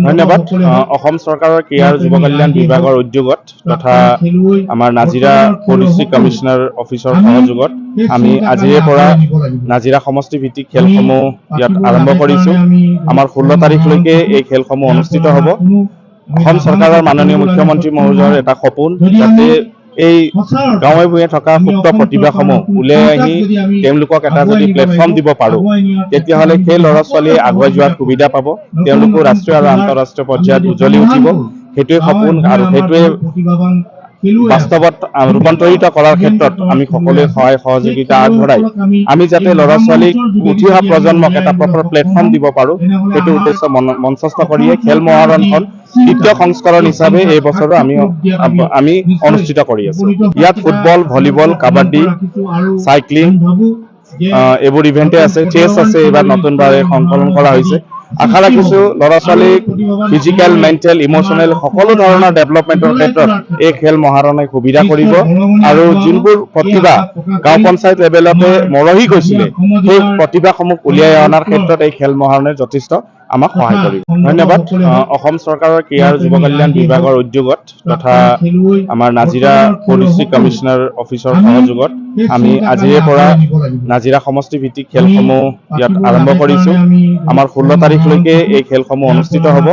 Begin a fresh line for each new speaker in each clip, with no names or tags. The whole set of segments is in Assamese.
ধন্যবাদ। অসম চৰকাৰৰ ক্ৰীড়া আৰু যুৱ কল্যাণ বিভাগৰ উদ্যোগত তথা আমাৰ নাজিৰা পলিচি কমিশনাৰ অফিচৰ সহযোগত আমি আজিৰে পৰা নাজিৰা সমষ্টি ভিত্তিক খেলসমূহ ইয়াত আৰম্ভ কৰিছো। আমাৰ 16 তাৰিখলৈকে এই খেলসমূহ অনুষ্ঠিত হ'ব। অসম চৰকাৰৰ মাননীয় মুখ্যমন্ত্ৰী মহোদয়ৰ এটা সপোন যাতে এই গাঁৱে ভূঞে থকা সুপ্ত প্ৰতিভাসমূহ উলাই আহি তেওঁলোকক এটা যদি প্লেটফৰ্ম দিব পাৰো তেতিয়াহ'লে সেই ল'ৰা ছোৱালীয়ে আগুৱাই যোৱাৰ সুবিধা পাব, তেওঁলোকো ৰাষ্ট্ৰীয় আৰু আন্তঃৰাষ্ট্ৰীয় পৰ্যায়ত উজ্জ্বলি উঠিব। সেইটোৱে সপোন আৰু সেইটোৱে বাস্তৱত ৰূপান্তৰিত কৰাৰ ক্ষেত্ৰত আমি সকলোৱে সহায় সহযোগিতা আগবঢ়াই আমি যাতে ল'ৰা ছোৱালীক উঠি অহা প্ৰজন্মক এটা প্ৰপাৰ প্লেটফৰ্ম দিব পাৰো সেইটো উদ্দেশ্য মঞ্চস্থ কৰিয়ে খেল মহাৰণখন দ্বিতীয় সংস্কৰণ হিচাপে এই বছৰো আমি অনুষ্ঠিত কৰি আছো। ইয়াত ফুটবল, ভলীবল, কাবাডী, চাইক্লিং এইবোৰ ইভেন্টে আছে, চেছ আছে, এইবাৰ নতুনভাৱে সংকলন কৰা হৈছে। আশা ৰাখিছো ল'ৰা ছোৱালীক ফিজিকেল, মেণ্টেল, ইমোচনেল সকলো ধৰণৰ ডেভেলপমেণ্টৰ ক্ষেত্ৰত এই খেল মহাৰণে সুবিধা কৰিব আৰু যোনবোৰ প্ৰতিভা গাঁও পঞ্চায়ত লেভেলতে মৰহি গৈছিলে সেই প্ৰতিভাসমূহ উলিয়াই অনাৰ ক্ষেত্ৰত এই খেল মহাৰণে যথেষ্ট আমাক সহায় কৰিব। ধন্যবাদ। অসম চৰকাৰৰ ক্ৰীড়া আৰু যুৱ কল্যাণ বিভাগৰ উদ্যোগত তথা আমাৰ নাজিৰা পলিচি কমিশনাৰ অফিচৰ সহযোগত আমি আজিৰে পৰা নাজিৰা সমষ্টি ভিত্তিক খেলসমূহ ইয়াত আৰম্ভ কৰিছো। আমাৰ 16 তাৰিখলৈকে এই খেলসমূহ অনুষ্ঠিত হ'ব।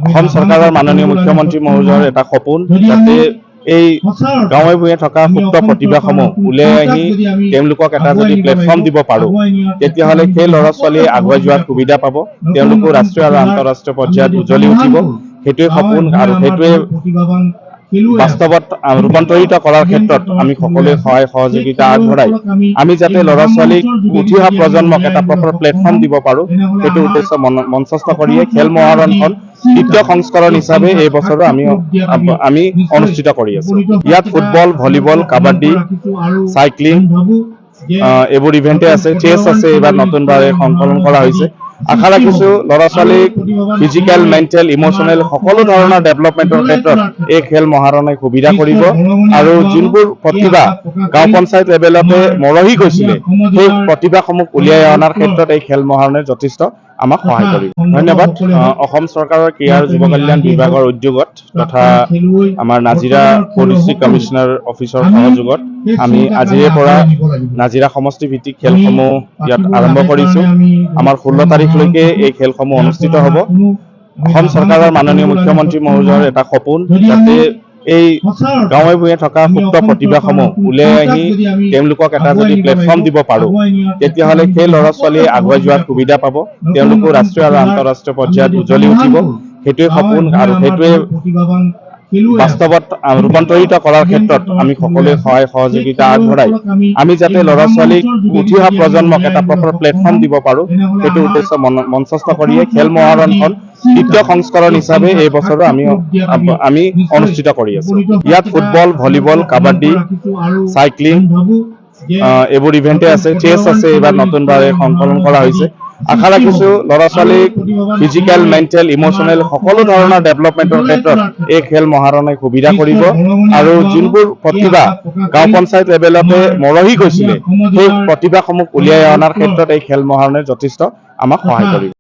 অসম চৰকাৰৰ মাননীয় মুখ্যমন্ত্ৰী মহোদয়ৰ এটা সপোন যাতে এই গাঁৱে ভূঞে থকা সুপ্ত প্ৰতিভাসমূহ উলাই আহি তেওঁলোকক এটা যদি প্লেটফৰ্ম দিব পাৰো তেতিয়াহ'লে সেই ল'ৰা ছোৱালীয়ে আগুৱাই যোৱাৰ সুবিধা পাব, তেওঁলোকো ৰাষ্ট্ৰীয় আৰু আন্তঃৰাষ্ট্ৰীয় পৰ্যায়ত উজ্জ্বলি উঠিব। সেইটোৱে সপোন আৰু সেইটোৱে বাস্তৱত ৰূপান্তৰিত কৰাৰ ক্ষেত্ৰত আমি সকলোৱে সহায় সহযোগিতা আগবঢ়াই আমি যাতে ল'ৰা ছোৱালীক উঠি অহা প্ৰজন্মক এটা প্ৰপাৰ প্লেটফৰ্ম দিব পাৰো সেইটো উদ্দেশ্য মঞ্চস্থ কৰিয়ে খেল মহাৰণখন দ্বিতীয় সংস্কৰণ হিচাপে এই বছৰো আমি অনুষ্ঠিত কৰি আছো। ইয়াত ফুটবল, ভলীবল, কাবাডী, চাইক্লিং এইবোৰ ইভেন্টে আছে, চেছ আছে, এইবাৰ নতুনভাৱে সংকলন কৰা হৈছে। আশা ৰাখিছো ল'ৰা ছোৱালীক ফিজিকেল, মেণ্টেল, ইমোচনেল সকলো ধৰণৰ ডেভেলপমেণ্টৰ ক্ষেত্ৰত এই খেল মহাৰণে সুবিধা কৰিব আৰু যোনবোৰ প্ৰতিভা গাঁও পঞ্চায়ত লেভেলতে মৰহি গৈছিলে সেই প্ৰতিভাসমূহ উলিয়াই অনাৰ ক্ষেত্ৰত এই খেল মহাৰণে যথেষ্ট আমাক সহায় কৰিব। ধন্যবাদ। অসম চৰকাৰৰ ক্ৰীড়া আৰু যুৱ কল্যাণ বিভাগৰ উদ্যোগত তথা আমাৰ নাজিৰা পলিচি কমিশনাৰ অফিচৰ সহযোগত আমি আজিৰে পৰা নাজিৰা সমষ্টি ভিত্তিক খেলসমূহ ইয়াত আৰম্ভ কৰিছো। আমাৰ 16 তাৰিখলৈকে এই খেলসমূহ অনুষ্ঠিত হ'ব। অসম চৰকাৰৰ মাননীয় মুখ্যমন্ত্ৰী মহোদয়ৰ এটা সপোন যাতে এই গাঁৱে ভূঞে থকা সুপ্ত প্ৰতিভাসমূহ উলাই আহি তেওঁলোকক এটা যদি প্লেটফৰ্ম দিব পাৰো তেতিয়াহ'লে সেই ল'ৰা ছোৱালীয়ে আগুৱাই যোৱাৰ সুবিধা পাব, তেওঁলোকো ৰাষ্ট্ৰীয় আৰু আন্তঃৰাষ্ট্ৰীয় পৰ্যায়ত উজ্জ্বলি উঠিব। সেইটোৱে সপোন আৰু সেইটোৱে বাস্তৱত ৰূপান্তৰিত কৰাৰ ক্ষেত্ৰত আমি সকলোৱে সহায় সহযোগিতা আগবঢ়াই আমি যাতে ল'ৰা ছোৱালীক উঠি অহা প্ৰজন্মক এটা প্ৰপাৰ প্লেটফৰ্ম দিব পাৰো সেইটো উদ্দেশ্য মঞ্চস্থ কৰিয়ে খেল মহাৰণখন দ্বিতীয় সংস্কৰণ হিচাপে এই বছৰো আমি অনুষ্ঠিত কৰি আছো। ইয়াত ফুটবল, ভলীবল, কাবাডী, চাইক্লিং এইবোৰ ইভেন্টে আছে, চেছ আছে, এইবাৰ নতুনভাৱে সংকলন কৰা হৈছে। আশা ৰাখিছো ল'ৰা ছোৱালীক ফিজিকেল, মেণ্টেল, ইমোচনেল সকলো ধৰণৰ ডেভেলপমেণ্টৰ ক্ষেত্ৰত এই খেল মহাৰণে সুবিধা কৰিব আৰু যোনবোৰ প্ৰতিভা গাঁও পঞ্চায়ত লেভেলতে মৰহি গৈছিলে সেই প্ৰতিভাসমূহ উলিয়াই অনাৰ ক্ষেত্ৰত এই খেল মহাৰণে যথেষ্ট আমাক সহায় কৰিব।